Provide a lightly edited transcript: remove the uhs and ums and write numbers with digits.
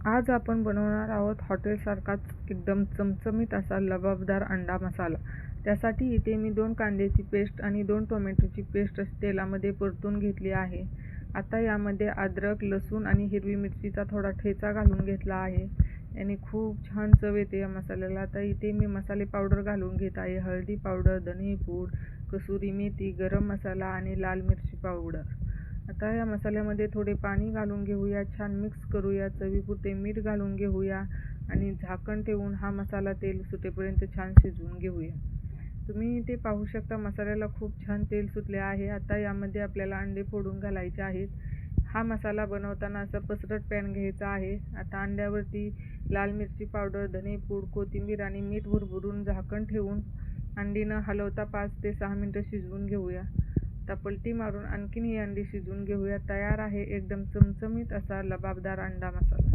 आज आपण बनवणार आहोत हॉटेलसारखाच एकदम चमचमीत असा लबाबदार अंडा मसाला. त्यासाठी इथे मी 2 कांद्याची पेस्ट आणि 2 टोमॅटोची पेस्ट तेलामध्ये परतून घेतली आहे. आता यामध्ये अद्रक, लसूण आणि हिरवी मिरचीचा थोडा ठेचा घालून घेतला आहे. याने खूप छान चव येते या मसाल्याला. आता इथे मी मसाले पावडर घालून घेत आहे. हळदी पावडर, धने पूड, कसुरी मेथी, गरम मसाला आणि लाल मिरची पावडर. आता या मसाल्यामध्ये थोडे पाणी घालून घेऊया, छान मिक्स करूया, चवीपुरते मीठ घालून घेऊया आणि झाकण ठेवून हा मसाला तेल सुटेपर्यंत छान शिजवून घेऊया. तुम्ही इथे पाहू शकता मसाल्याला खूप छान तेल सुटले आहे. आता यामध्ये आपल्याला अंडे फोडून घालायचे आहेत. हा मसाला बनवताना असा पसरट पॅन घ्यायचा आहे. आता अंड्यावरती लाल मिरची पावडर, धने पूड, कोथिंबीर आणि मीठ भुरभुरून झाकण ठेवून अंडी न हलवता 5 ते 6 मिनिटं शिजवून घेऊया. आता पलटी मारून आणखीन ही अंडी शिजवून घेऊया. तयार आहे एकदम चमचमीत असा लबाबदार अंडा मसाला.